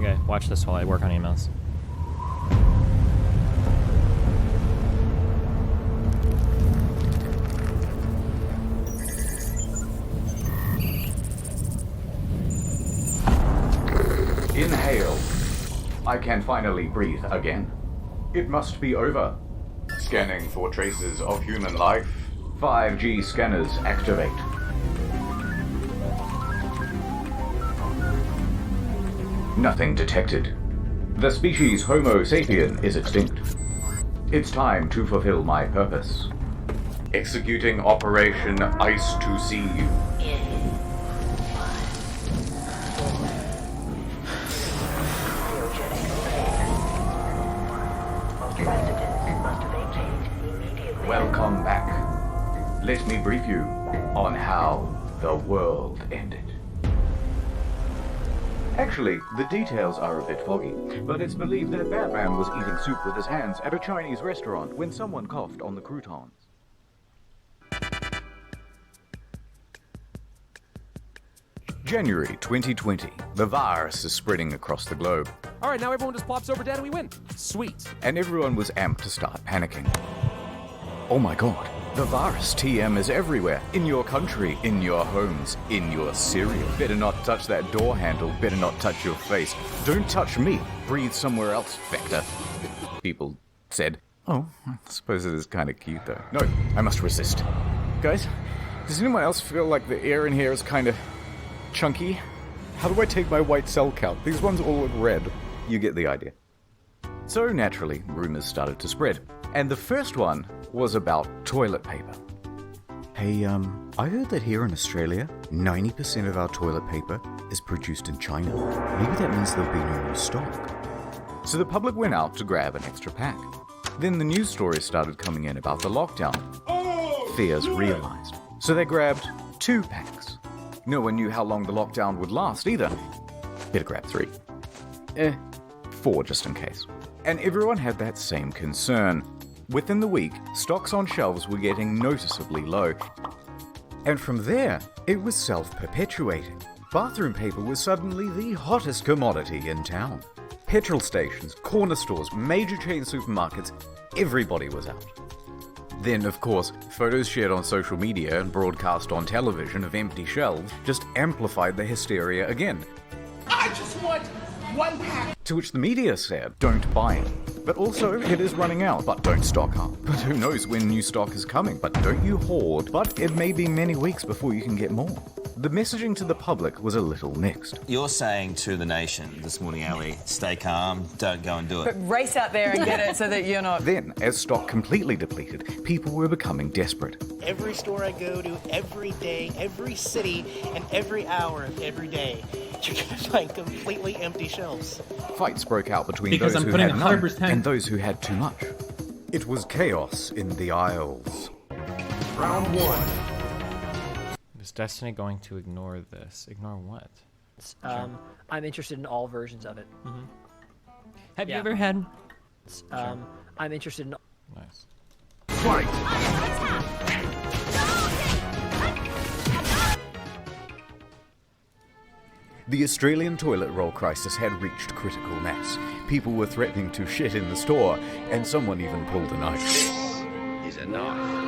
Okay, watch this while I work on emails. Inhale. I can finally breathe again. It must be over. Scanning for traces of human life. 5G scanners activate. Nothing detected. The species Homo sapien is extinct. It's time to fulfill my purpose. Executing Operation Ice to Sea. Welcome back. Let me brief you on how the world ended. Actually, the details are a bit foggy, but it's believed that Batman was eating soup with his hands at a Chinese restaurant when someone coughed on the croutons. January 2020. The virus is spreading across the globe. Alright, now everyone just plops over dead and we win. Sweet. And everyone was amped to start panicking. Oh my god, the virus TM is everywhere. In your country, in your homes, in your cereal. Better not touch that door handle, better not touch your face. Don't touch me, breathe somewhere else, Vector. People said. Oh, I suppose it is kind of cute though. No, I must resist. Guys, does anyone else feel like the air in here is kind of chunky? How do I take my white cell count? These ones all look red. You get the idea. So naturally, rumors started to spread. And the first one was about toilet paper. Hey, I heard that here in Australia, 90% of our toilet paper is produced in China. Maybe that means there'll be no more stock. So the public went out to grab an extra pack. Then the news stories started coming in about the lockdown. Fears realized. So they grabbed 2 packs. No one knew how long the lockdown would last either. Better grab 3. 4 just in case. And everyone had that same concern. Within the week, stocks on shelves were getting noticeably low. And from there, it was self-perpetuating. Bathroom paper was suddenly the hottest commodity in town. Petrol stations, corner stores, major chain supermarkets, everybody was out. Then, of course, photos shared on social media and broadcast on television of empty shelves just amplified the hysteria again. I just want 1 pack. To which the media said, don't buy it. But also, it is running out, but don't stock up. But who knows when new stock is coming, but don't you hoard. But it may be many weeks before you can get more. The messaging to the public was a little mixed. You're saying to the nation this morning, Ali, stay calm, don't go and do it. But race out there and get it so that you're not... Then, as stock completely depleted, people were becoming desperate. Every store I go to, every day, every city, and every hour of every day, you're going to find completely empty shelves. Fights broke out between Because those I'm who putting had none 100%. and those who had too much. It was chaos in the aisles. Round 1. Is Destiny going to ignore this? Ignore what? I'm interested in all versions of it. Have Yeah. you ever had... I'm interested in... Nice. The Australian toilet roll crisis had reached critical mass. People were threatening to shit in the store, and someone even pulled a knife. Is enough.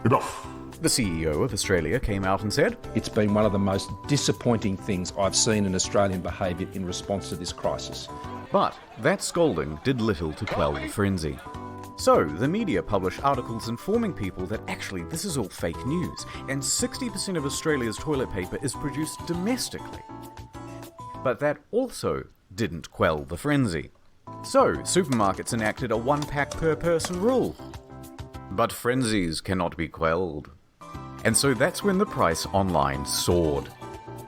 Enough. The CEO of Australia came out and said, It's been one of the most disappointing things I've seen in Australian behaviour in response to this crisis. but that scolding did little to quell the frenzy. So, the media published articles informing people that actually this is all fake news, and 60% of Australia's toilet paper is produced domestically. But that also didn't quell the frenzy. So, supermarkets enacted a 1-pack per person rule. But frenzies cannot be quelled. And so that's when the price online soared.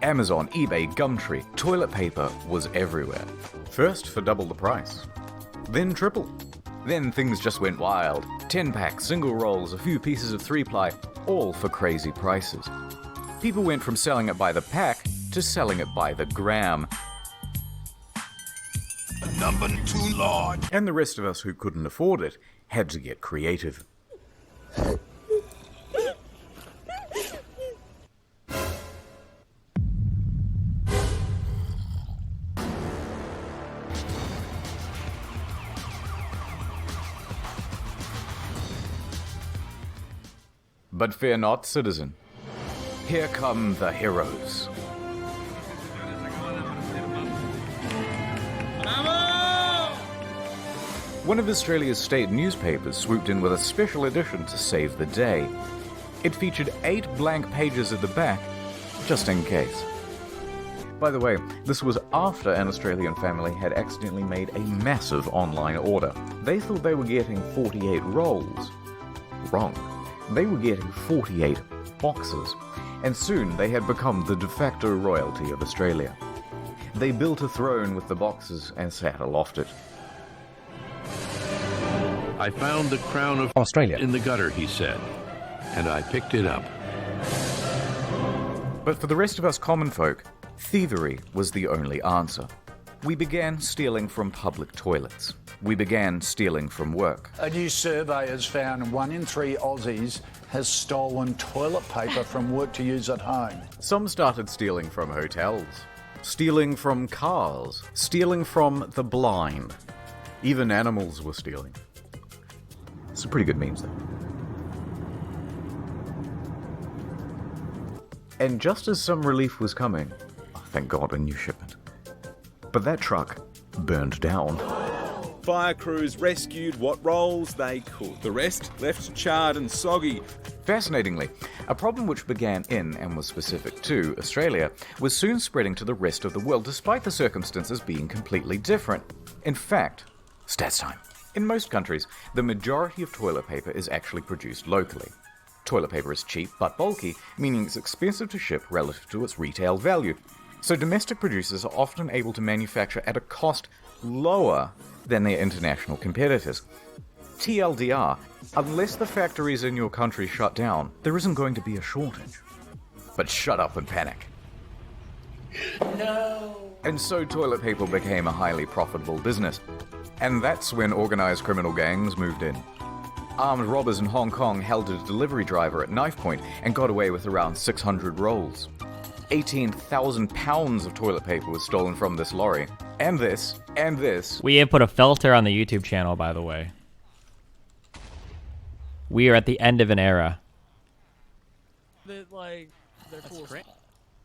Amazon, eBay, Gumtree, toilet paper was everywhere. First for double the price, then triple. Then things just went wild. 10-pack, single rolls, a few pieces of 3-ply, all for crazy prices. People went from selling it by the pack to selling it by the gram. Number 2 large. And the rest of us who couldn't afford it had to get creative. But fear not, citizen. Here come the heroes. One of Australia's state newspapers swooped in with a special edition to save the day. It featured 8 blank pages at the back, just in case. By the way, this was after an Australian family had accidentally made a massive online order. They thought they were getting 48 rolls. Wrong. They were getting 48 boxes. And soon they had become the de facto royalty of Australia. They built a throne with the boxes and sat aloft it. I found the crown of Australia in the gutter, he said, and I picked it up. But for the rest of us common folk, thievery was the only answer. We began stealing from public toilets. We began stealing from work. A new survey has found 1 in 3 Aussies has stolen toilet paper from work to use at home. Some started stealing from hotels, stealing from cars, stealing from the blind. Even animals were stealing. Some pretty good memes, though. And just as some relief was coming, thank God, a new shipment. But that truck burned down. Fire crews rescued what rolls they could. The rest left charred and soggy. Fascinatingly, a problem which began in and was specific to Australia was soon spreading to the rest of the world, despite the circumstances being completely different. In fact, stats time. In most countries, the majority of toilet paper is actually produced locally. Toilet paper is cheap but bulky, meaning it's expensive to ship relative to its retail value. So domestic producers are often able to manufacture at a cost lower than their international competitors. TLDR, unless the factories in your country shut down, there isn't going to be a shortage. But shut up and panic. No. And so toilet paper became a highly profitable business. And that's when organized criminal gangs moved in. Armed robbers in Hong Kong held a delivery driver at knife point and got away with around 600 rolls. 18,000 pounds of toilet paper was stolen from this lorry. And this, and this. We have put a filter on the YouTube channel, by the way. We are at the end of an era.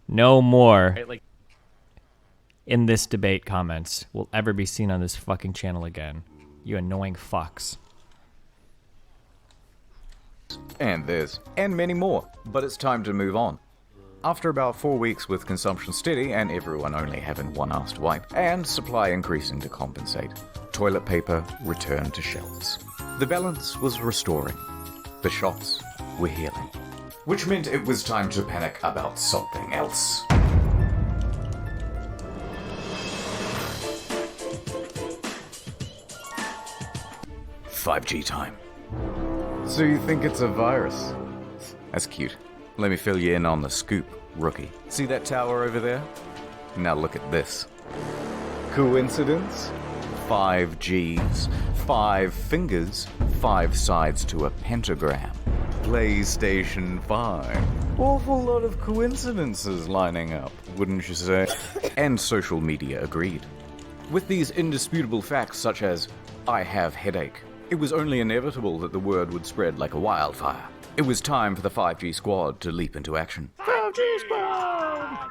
No more in this debate comments will ever be seen on this fucking channel again. You annoying fucks. And this, and many more. But it's time to move on. After about 4 weeks with consumption steady and everyone only having one ass to wipe, and supply increasing to compensate, toilet paper returned to shelves. The balance was restoring. The shops were healing. Which meant it was time to panic about something else. "5G time." So you think it's a virus? That's cute. Let me fill you in on the scoop, rookie. See that tower over there? Now look at this. Coincidence? 5 Gs, 5 fingers, 5 sides to a pentagram. PlayStation 5. Awful lot of coincidences lining up, wouldn't you say? And social media agreed. With these indisputable facts such as, I have headache, it was only inevitable that the word would spread like a wildfire. It was time for the 5G squad to leap into action. 5G squad!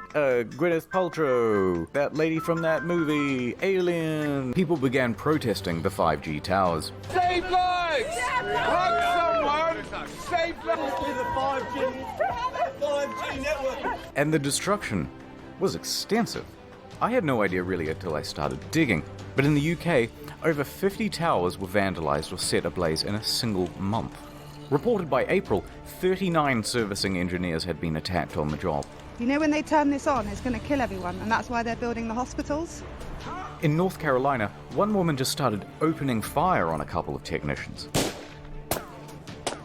Gwyneth Paltrow, that lady from that movie, Alien. People began protesting the 5G towers. Save lives! Hug someone! Save lives! The 5G network! And the destruction was extensive. I had no idea really until I started digging. But in the UK, over 50 towers were vandalized or set ablaze in a single month. Reported by April, 39 servicing engineers had been attacked on the job. You know when they turn this on, it's going to kill everyone, and that's why they're building the hospitals? In North Carolina, one woman just started opening fire on a couple of technicians.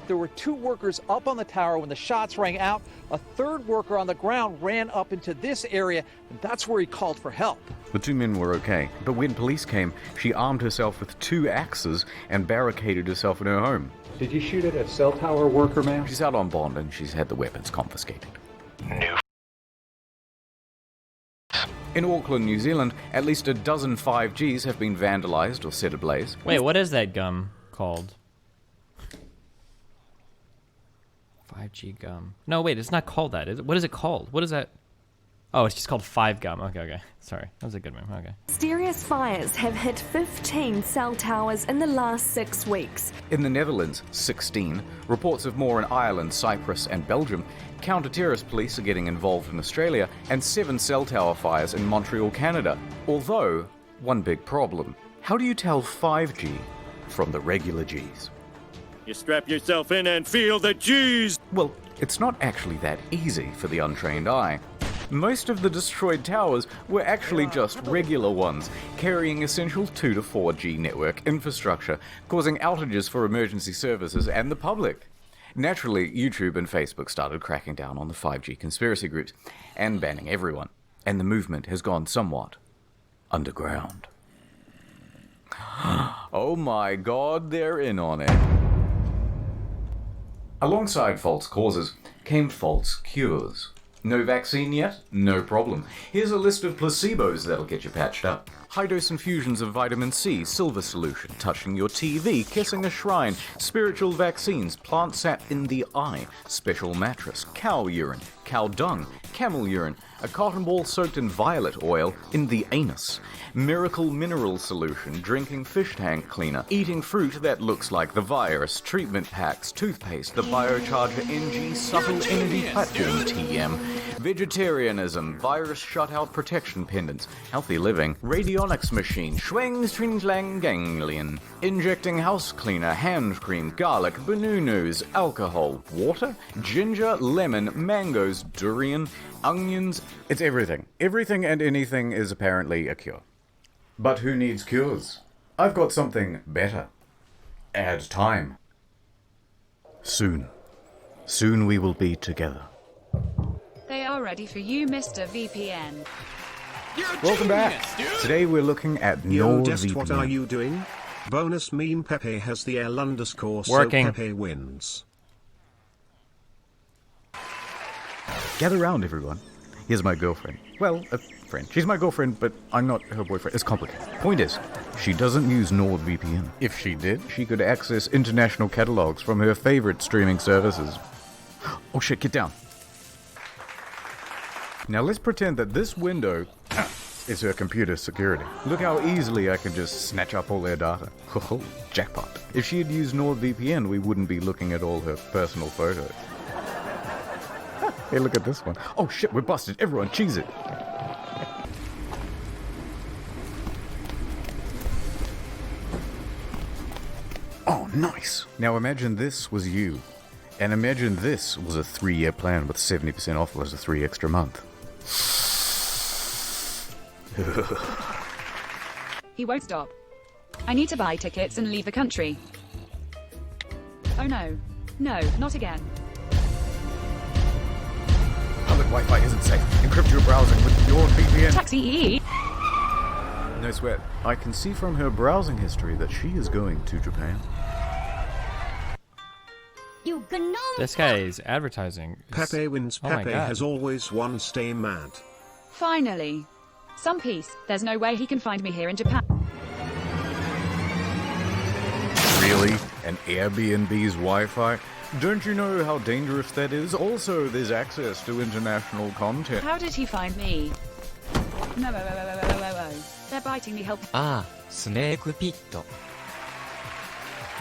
There were 2 workers up on the tower when the shots rang out. A 3rd worker on the ground ran up into this area, and that's where he called for help. The 2 men were okay, but when police came, she armed herself with 2 axes and barricaded herself in her home. Did you shoot at a cell tower worker, ma'am? She's out on bond and she's had the weapons confiscated. In Auckland, New Zealand, at least a dozen 5Gs have been vandalized or set ablaze. Wait, what is that gum called? 5G gum. No, wait, it's not called that. What is it called? What is that? Oh, it's just called 5 gum. Okay. Sorry. That was a good one. Okay. Mysterious fires have hit 15 cell towers in the last 6 weeks. In the Netherlands, 16. Reports of more in Ireland, Cyprus, and Belgium. Counter-terrorist police are getting involved in Australia, and 7 cell tower fires in Montreal, Canada. Although, one big problem. How do you tell 5G from the regular Gs? You strap yourself in and feel the G's! Well, it's not actually that easy for the untrained eye. Most of the destroyed towers were actually just regular ones, carrying essential 2 to 4G network infrastructure, causing outages for emergency services and the public. Naturally, YouTube and Facebook started cracking down on the 5G conspiracy groups and banning everyone, and the movement has gone somewhat underground. Oh my god, they're in on it. Alongside false causes came false cures. No vaccine yet? No problem. Here's a list of placebos that'll get you patched up. High-dose infusions of vitamin C, silver solution, touching your TV, kissing a shrine, spiritual vaccines, plant sap in the eye, special mattress, cow urine, cow dung, camel urine, a cotton ball soaked in violet oil in the anus, miracle mineral solution, drinking fish tank cleaner, eating fruit that looks like TheVarus, treatment packs, toothpaste, the biocharger NG, subtle energy platform TM, vegetarianism, virus shutout protection pendants, healthy living, radionics machine, schwang string ganglion, injecting house cleaner, hand cream, garlic, banunus, alcohol, water, ginger, lemon, mangoes, durian, onions. It's everything. Everything and anything is apparently a cure. But who needs cures? I've got something better. Add time. Soon. Soon we will be together. They are ready for you, Mr. VPN. Welcome back. Today we're looking at Yo, Dest, NordVPN. what are you doing? Bonus meme Pepe has the L_, Working. so Pepe wins. Gather round, everyone. Here's my girlfriend. Well, a friend. She's my girlfriend, but I'm not her boyfriend. It's complicated. Point is, she doesn't use NordVPN. If she did, she could access international catalogs from her favorite streaming services. Oh shit, get down. Now let's pretend that this window is her computer security. Look how easily I can just snatch up all their data. Oh, jackpot. If she had used NordVPN, we wouldn't be looking at all her personal photos. Hey, look at this one. Oh shit, we're busted. Everyone, cheese it. Oh, nice. Now imagine this was you. And imagine this was a 3-year plan with 70% off plus a 3 extra month. He won't stop. I need to buy tickets and leave the country. Oh no. No, not again. Public Wi-Fi isn't safe. Encrypt your browsing with your VPN. Taxi. No sweat. I can see from her browsing history that she is going to Japan. This guy is advertising. Pepe wins. Oh my Pepe God. has always won. Stay mad. Finally. Some peace. There's no way he can find me here in Japan. Really? An Airbnb's Wi-Fi? Don't you know how dangerous that is? Also, there's access to international content. How did he find me? No. They're biting me. Help. ああ、スネークピット。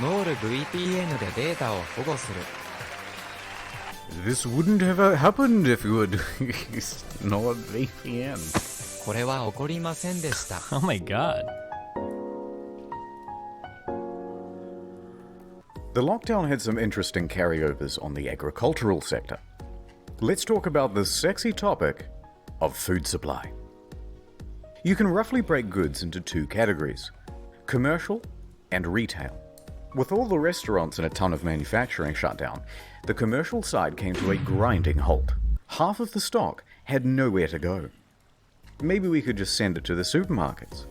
ノール VPN でデータを保護する。This wouldn't have happened if you had used NordVPN. これは起こりませんでした。Oh my god. The lockdown had some interesting carryovers on the agricultural sector. Let's talk about the sexy topic of food supply. You can roughly break goods into 2 categories: commercial and retail. With all the restaurants and a ton of manufacturing shut down, the commercial side came to a grinding halt. Half of the stock had nowhere to go. Maybe we could just send it to the supermarkets.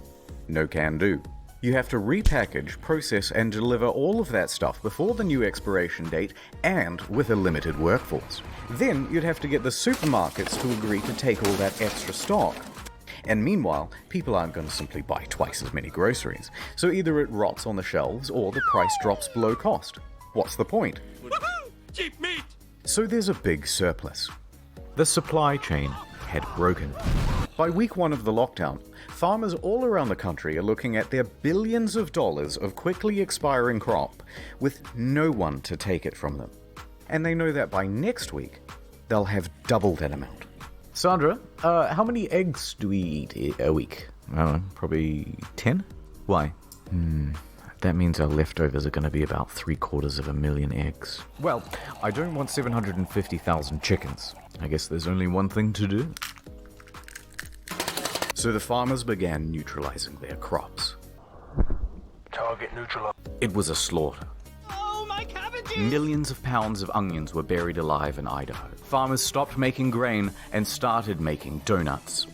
No can do. You have to repackage, process, and deliver all of that stuff before the new expiration date and with a limited workforce. Then you'd have to get the supermarkets to agree to take all that extra stock. And meanwhile, people aren't going to simply buy twice as many groceries, so either it rots on the shelves or the price drops below cost. What's the point? Cheap meat! So there's a big surplus. The supply chain had broken. By week 1 of the lockdown, farmers all around the country are looking at their billions of dollars of quickly expiring crop with no one to take it from them. And they know that by next week, they'll have double that amount. Sandra, how many eggs do we eat a week? I don't know, probably 10? Why? That means our leftovers are going to be about 750,000 eggs. Well, I don't want 750,000 chickens. I guess there's only one thing to do. So the farmers began neutralizing their crops. Target neutralized. It was a slaughter. Oh, my cabbages! Millions of pounds of onions were buried alive in Idaho. Farmers stopped making grain and started making donuts.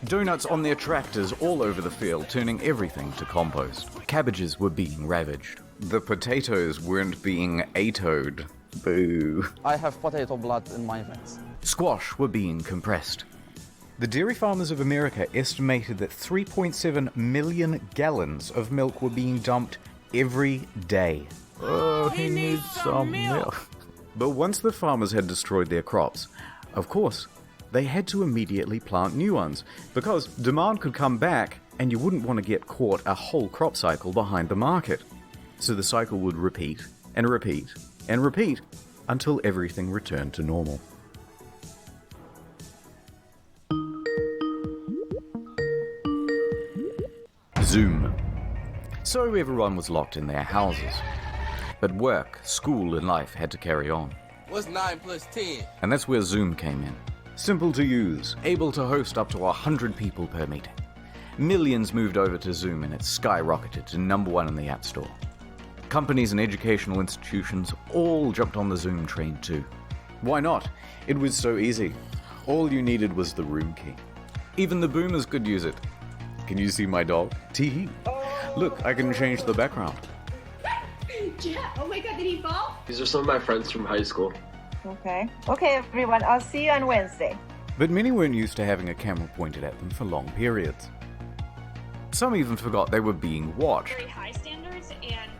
Donuts on their tractors all over the field, turning everything to compost. Cabbages were being ravaged. The potatoes weren't being atoed. Boo. I have potato blood in my veins. Squash were being compressed. The dairy farmers of America estimated that 3.7 million gallons of milk were being dumped every day. Oh, he needs some milk. But once the farmers had destroyed their crops, of course, they had to immediately plant new ones, because demand could come back and you wouldn't want to get caught a whole crop cycle behind the market. So the cycle would repeat and repeat and repeat until everything returned to normal. Zoom. So everyone was locked in their houses. But work, school, and life had to carry on. What's 9 plus 10? And that's where Zoom came in. Simple to use, able to host up to 100 people per meeting. Millions moved over to Zoom and it skyrocketed to #1 in the App Store. Companies and educational institutions all jumped on the Zoom train too. Why not? It was so easy. All you needed was the room key. Even the boomers could use it. Can you see my dog? Tee-hee. Look, I can change the background. Yeah. Oh my god, did he fall? These are some of my friends from high school. Okay. Okay, everyone. I'll see you on Wednesday. But many weren't used to having a camera pointed at them for long periods. Some even forgot they were being watched. Very high standards and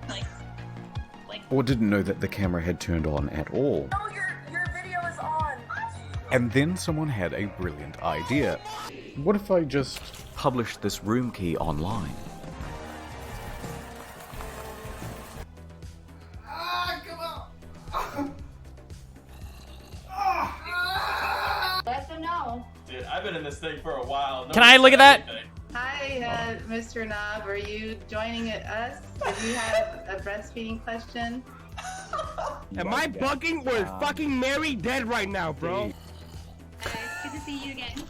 like Or didn't know that the camera had turned on at all. Oh, your video is on. And then someone had a brilliant idea. What if I just published this room key online? Let them know. Dude, I've been in this thing for a while. Can I look at that? Hi, Mr. Knob. Are you joining us? Do you have a breastfeeding question? Am I bugging? We're fucking married dead right now, bro. Good to see you again.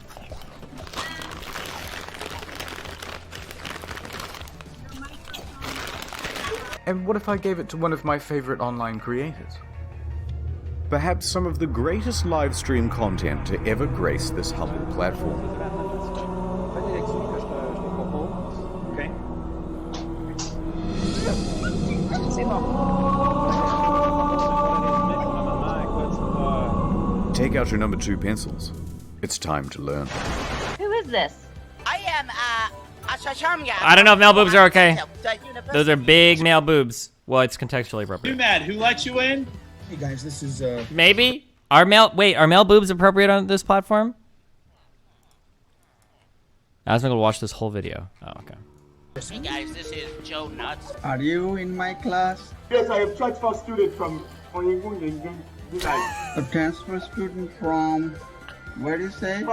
And what if I gave it to one of my favorite online creators? Perhaps some of the greatest live stream content to ever grace this humble platform. Okay. Take out your #2 pencils. It's time to learn. Who is this? I am, I don't know if male boobs are okay. Those are big male boobs. Well, it's contextually appropriate. Mad, who let you in? Hey guys, this is Maybe? Are male boobs appropriate on this platform? I was gonna watch this whole video. Oh, okay. Hey guys, this is Joe Nuts. Are you in my class? Yes, I am transfer student from A transfer student from where do you say?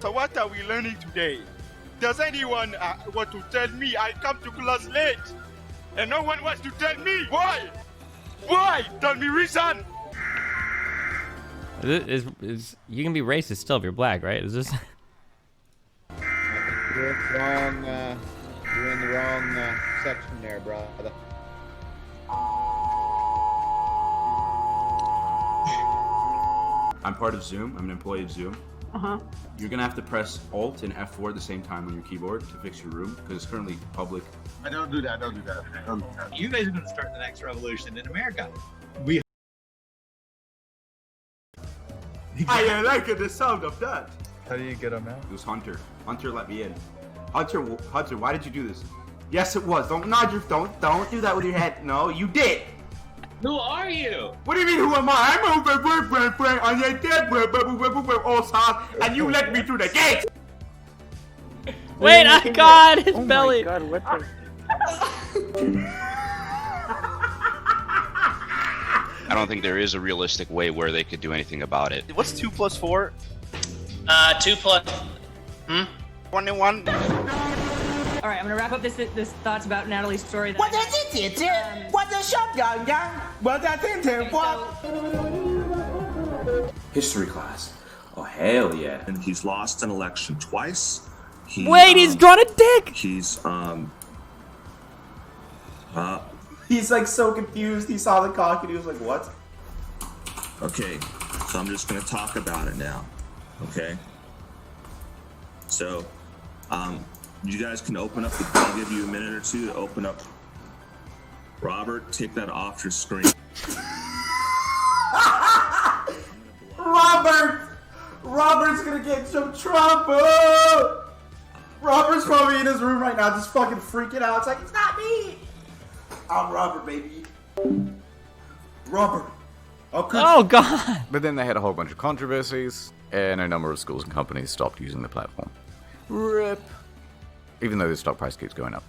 So what are we learning today? Does anyone want to tell me I come to class late? And no one wants to tell me why? Why? Tell me reason. Is you can be racist still if you're black, right? Is this? You're wrong. You're in the wrong section there, brother. I'm part of Zoom. I'm an employee of Zoom. Uh-huh. You're gonna have to press Alt and F4 at the same time on your keyboard to fix your room because it's currently public. I don't do that. Don't do that. You guys are gonna start the next revolution in America. We. I like the sound of that. How do you get him out? It was Hunter. Hunter let me in. Hunter, why did you do this? Yes, it was. Don't nod your don't do that with your head. No, you did. Who are you? What do you mean? Who am I? I'm on your dead all time, and you let me through the gate. Wait, God, his Oh belly. my God, what the? I don't think there is a realistic way where they could do anything about it. What's 2 plus 4? 2 plus. 21. All right, I'm gonna wrap up this thoughts about Natalie's story. What does it do? What does shop young? What does it what? History class. Oh, hell yeah. And he's lost an election twice. Wait, he's drawn a dick! He's, He's like so confused. He saw the cock and he was like, what? Okay, so I'm just gonna talk about it now. Okay? So, you guys can open up, I'll give you a minute or two to open up. Robert, take that off your screen. Robert's gonna get some trouble! Robert's probably in his room right now just fucking freaking out. It's like, it's not me! I'm Robert, baby. Robert. Oh, God! But then they had a whole bunch of controversies, and a number of schools and companies stopped using the platform. RIP. Even though the stock price keeps going up.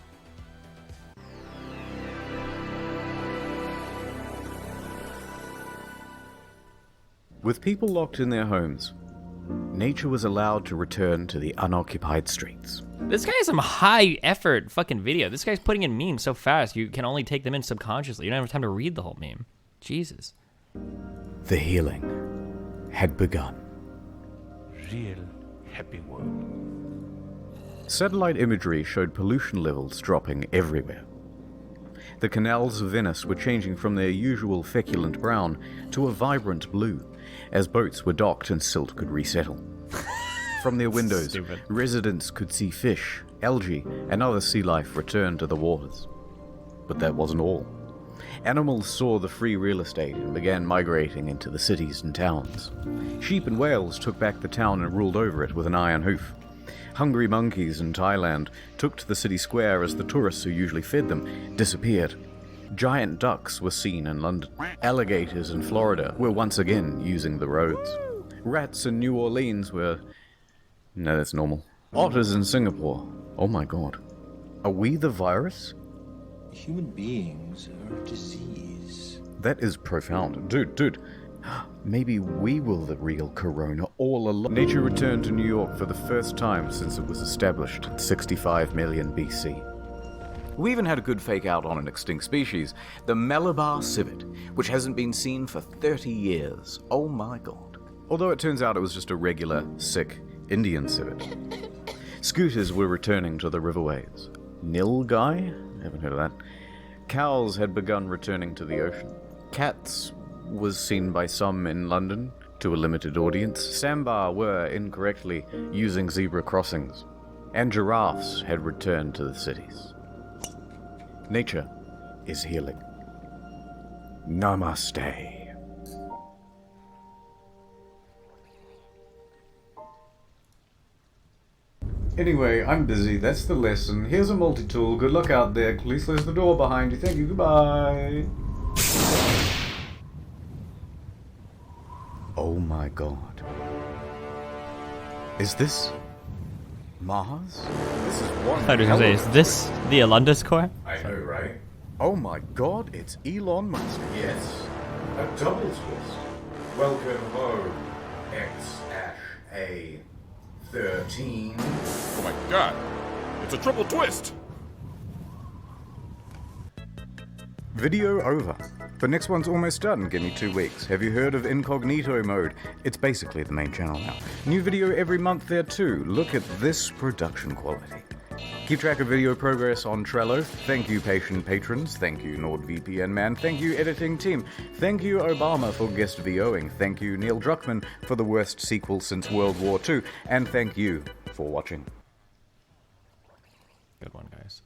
With people locked in their homes, nature was allowed to return to the unoccupied streets. This guy has some high effort fucking video. This guy's putting in memes so fast you can only take them in subconsciously. You don't have time to read the whole meme. Jesus. The healing had begun. Real happy world. Satellite imagery showed pollution levels dropping everywhere. The canals of Venice were changing from their usual feculent brown to a vibrant blue, as boats were docked and silt could resettle. From their windows, residents could see fish, algae, and other sea life return to the waters. But that wasn't all. Animals saw the free real estate and began migrating into the cities and towns. Sheep and whales took back the town and ruled over it with an iron hoof. Hungry monkeys in Thailand took to the city square as the tourists who usually fed them disappeared. Giant ducks were seen in London. Alligators in Florida were once again using the roads. Rats in New Orleans were... No, that's normal. Otters in Singapore. Oh my god. Are we the virus? Human beings are a disease. That is profound. Dude. Maybe we were the real corona all along. Nature returned to New York for the first time since it was established in 65 million BC. We even had a good fake out on an extinct species, the Malabar civet, which hasn't been seen for 30 years. Oh my god. Although it turns out it was just a regular, sick Indian civet. Scooters were returning to the riverways. Nilgai? Haven't heard of that. Cows had begun returning to the ocean. Cats was seen by some in London, to a limited audience. Sambar were incorrectly using zebra crossings. And giraffes had returned to the cities. Nature is healing. Namaste. Anyway, I'm busy. That's the lesson. Here's a multi-tool. Good luck out there. Please close the door behind you. Thank you. Goodbye. Oh my god. Is this Mars? This is one. I thought you were going to say, is this the Alundus Core? I know, right? Oh my god, it's Elon Musk. Yes. A double twist. Welcome home, X-A13. Oh my god, it's a triple twist! Video over. The next one's almost done. Give me 2 weeks. Have you heard of incognito mode? It's basically the main channel now. New video every month there too. Look at this production quality. Keep track of video progress on Trello. Thank you, patient patrons. Thank you, NordVPN man. Thank you, editing team. Thank you, Obama, for guest VOing. Thank you, Neil Druckmann, for the worst sequel since World War II. And thank you for watching. Good one, guys.